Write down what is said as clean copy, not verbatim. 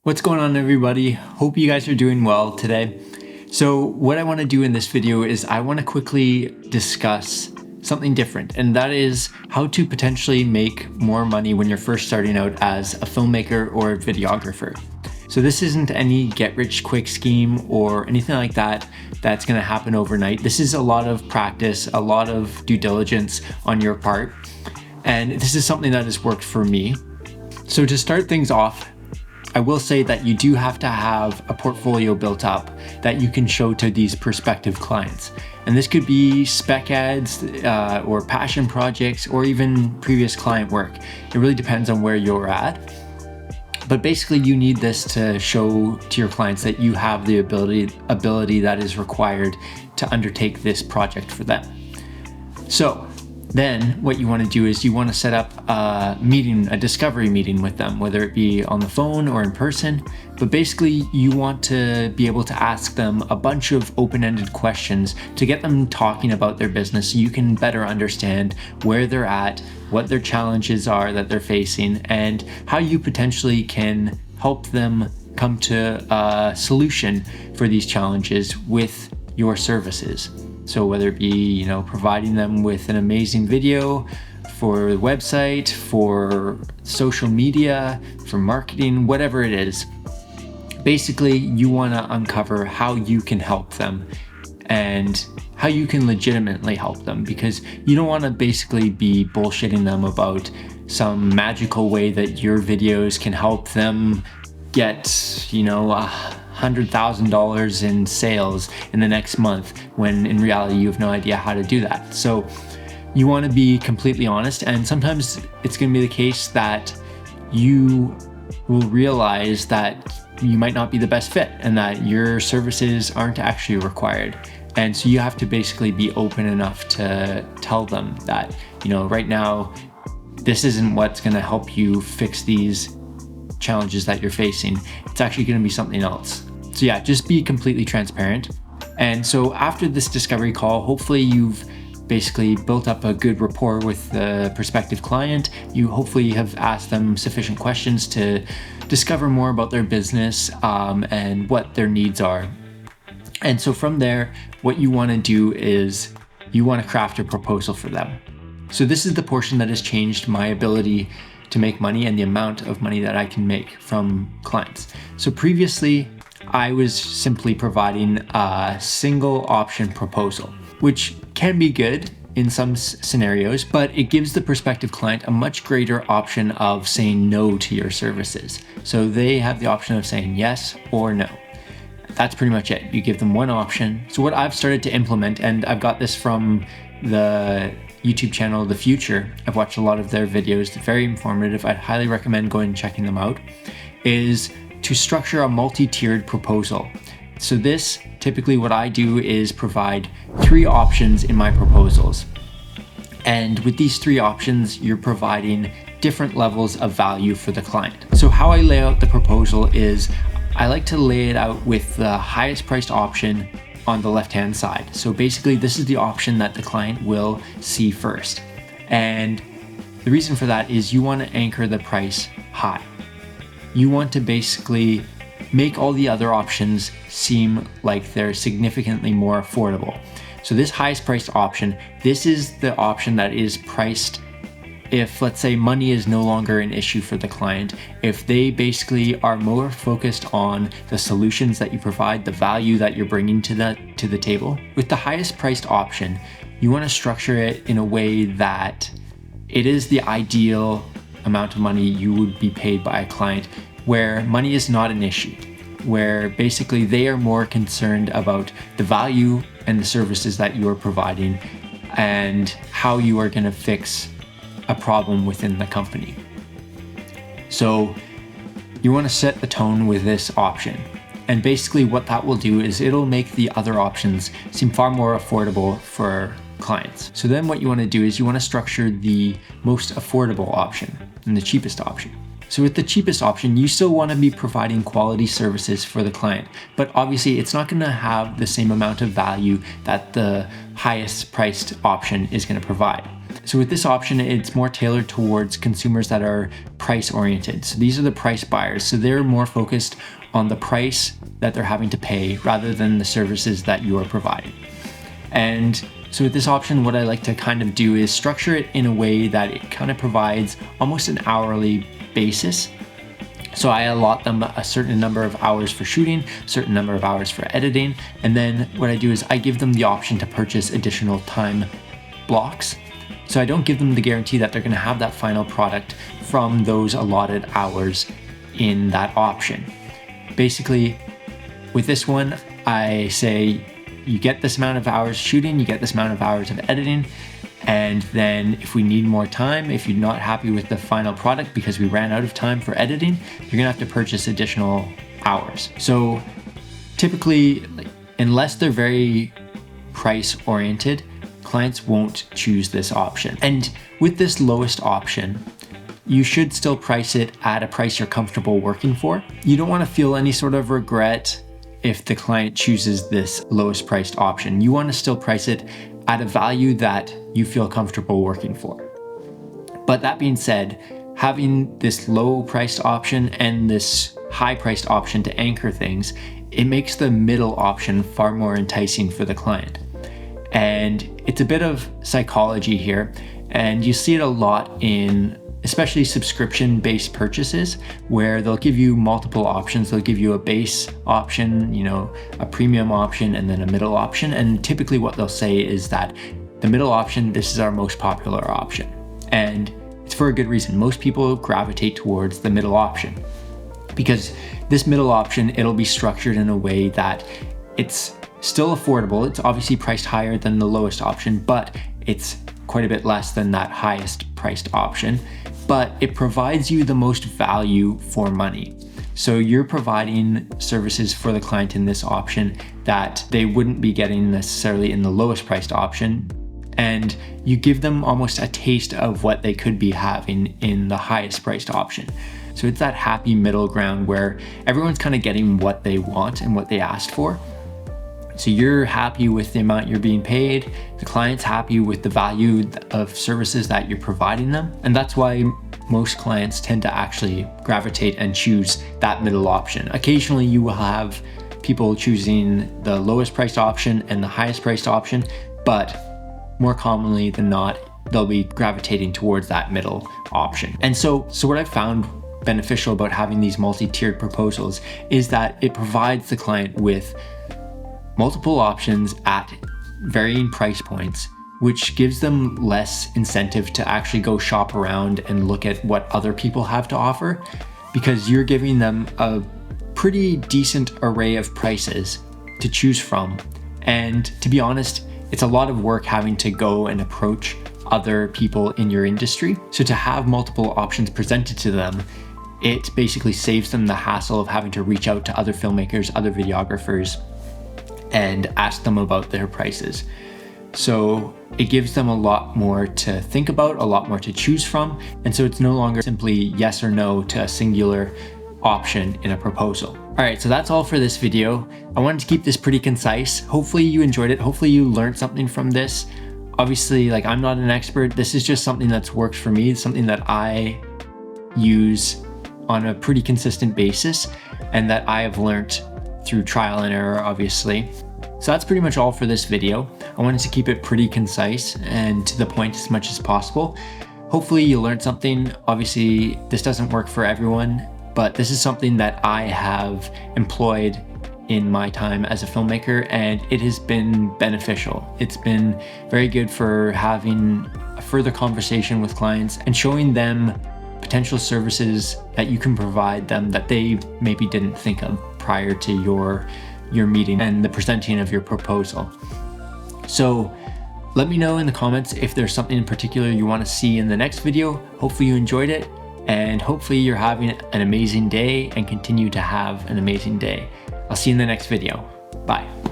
What's going on, everybody? Hope you guys are doing well today. So what I want to do in this video is I want to quickly discuss something different, and that is how to potentially make more money when you're first starting out as a filmmaker or a videographer. So this isn't any get-rich-quick scheme or anything like that that's going to happen overnight. This is a lot of practice, a lot of due diligence on your part, and this is something that has worked for me. So to start things off, I will say that you do have to have a portfolio built up that you can show to these prospective clients. And this could be spec ads or passion projects or even previous client work. It really depends on where you're at. But basically you need this to show to your clients that you have the ability that is required to undertake this project for them. So then what you want to do is you want to set up a meeting, a discovery meeting with them, whether it be on the phone or in person. But basically you want to be able to ask them a bunch of open-ended questions to get them talking about their business so you can better understand where they're at, what their challenges are that they're facing, and how you potentially can help them come to a solution for these challenges with your services. So whether it be, providing them with an amazing video for the website, for social media, for marketing, whatever it is. Basically, you want to uncover how you can help them and how you can legitimately help them, because you don't want to basically be bullshitting them about some magical way that your videos can help them get, $100,000 in sales in the next month, when in reality you have no idea how to do that. So you want to be completely honest, and sometimes it's going to be the case that you will realize that you might not be the best fit and that your services aren't actually required. And so you have to basically be open enough to tell them that, right now this isn't what's going to help you fix these challenges that you're facing. It's actually going to be something else. So yeah, just be completely transparent. And so after this discovery call, hopefully you've basically built up a good rapport with the prospective client. You hopefully have asked them sufficient questions to discover more about their business and what their needs are. And so from there, what you want to do is you want to craft a proposal for them. So this is the portion that has changed my ability to make money and the amount of money that I can make from clients. So previously, I was simply providing a single option proposal, which can be good in some scenarios, but it gives the prospective client a much greater option of saying no to your services. So they have the option of saying yes or no. That's pretty much it. You give them one option. So what I've started to implement, and I've got this from the YouTube channel The Future, I've watched a lot of their videos, they're very informative, I'd highly recommend going and checking them out, is to structure a multi-tiered proposal. So this, typically what I do is provide 3 options in my proposals. And with these 3 options, you're providing different levels of value for the client. So how I lay out the proposal is I like to lay it out with the highest priced option on the left-hand side. So basically this is the option that the client will see first. And the reason for that is you want to anchor the price high. You want to basically make all the other options seem like they're significantly more affordable. So this highest priced option, this is the option that is priced if, let's say, money is no longer an issue for the client, if they basically are more focused on the solutions that you provide, the value that you're bringing to the table. With the highest priced option, you want to structure it in a way that it is the ideal amount of money you would be paid by a client, where money is not an issue, where basically they are more concerned about the value and the services that you are providing and how you are going to fix a problem within the company. So you want to set the tone with this option. And basically what that will do is it'll make the other options seem far more affordable for clients. So then what you want to do is you want to structure the most affordable option and the cheapest option. So with the cheapest option, you still want to be providing quality services for the client, but obviously it's not going to have the same amount of value that the highest priced option is going to provide. So with this option, it's more tailored towards consumers that are price oriented. So these are the price buyers. So they're more focused on the price that they're having to pay rather than the services that you are providing. And so with this option, what I like to kind of do is structure it in a way that it kind of provides almost an hourly basis. So I allot them a certain number of hours for shooting, a certain number of hours for editing, and then what I do is I give them the option to purchase additional time blocks. So I don't give them the guarantee that they're going to have that final product from those allotted hours in that option. Basically, with this one, I say you get this amount of hours shooting, you get this amount of hours of editing, and then if we need more time, if you're not happy with the final product because we ran out of time for editing, you're gonna have to purchase additional hours. So typically, unless they're very price oriented, clients won't choose this option. And with this lowest option, you should still price it at a price you're comfortable working for. You don't want to feel any sort of regret if the client chooses this lowest priced option. You want to still price it at a value that you feel comfortable working for. But that being said, having this low priced option and this high priced option to anchor things, it makes the middle option far more enticing for the client. And it's a bit of psychology here, and you see it a lot in especially subscription-based purchases where they'll give you multiple options. They'll give you a base option, a premium option, and then a middle option. And typically what they'll say is that the middle option, this is our most popular option. And it's for a good reason. Most people gravitate towards the middle option because this middle option, it'll be structured in a way that it's still affordable. It's obviously priced higher than the lowest option, but it's quite a bit less than that highest priced option, but it provides you the most value for money. So you're providing services for the client in this option that they wouldn't be getting necessarily in the lowest priced option. And you give them almost a taste of what they could be having in the highest priced option. So it's that happy middle ground where everyone's kind of getting what they want and what they asked for. So you're happy with the amount you're being paid, the client's happy with the value of services that you're providing them. And that's why most clients tend to actually gravitate and choose that middle option. Occasionally you will have people choosing the lowest priced option and the highest priced option, but more commonly than not, they'll be gravitating towards that middle option. And so what I've found beneficial about having these multi-tiered proposals is that it provides the client with multiple options at varying price points, which gives them less incentive to actually go shop around and look at what other people have to offer, because you're giving them a pretty decent array of prices to choose from. And to be honest, it's a lot of work having to go and approach other people in your industry. So to have multiple options presented to them, it basically saves them the hassle of having to reach out to other filmmakers, other videographers, and ask them about their prices. So it gives them a lot more to think about, a lot more to choose from. And so it's no longer simply yes or no to a singular option in a proposal. All right, so that's all for this video. I wanted to keep this pretty concise. Hopefully you enjoyed it. Hopefully you learned something from this. Obviously, I'm not an expert. This is just something that's worked for me. It's something that I use on a pretty consistent basis and that I have learned through trial and error, obviously. So that's pretty much all for this video. I wanted to keep it pretty concise and to the point as much as possible. Hopefully you learned something. Obviously, this doesn't work for everyone, but this is something that I have employed in my time as a filmmaker, and it has been beneficial. It's been very good for having a further conversation with clients and showing them potential services that you can provide them that they maybe didn't think of prior to your meeting and the presenting of your proposal. So let me know in the comments if there's something in particular you want to see in the next video. Hopefully you enjoyed it, and hopefully you're having an amazing day and continue to have an amazing day. I'll see you in the next video. Bye.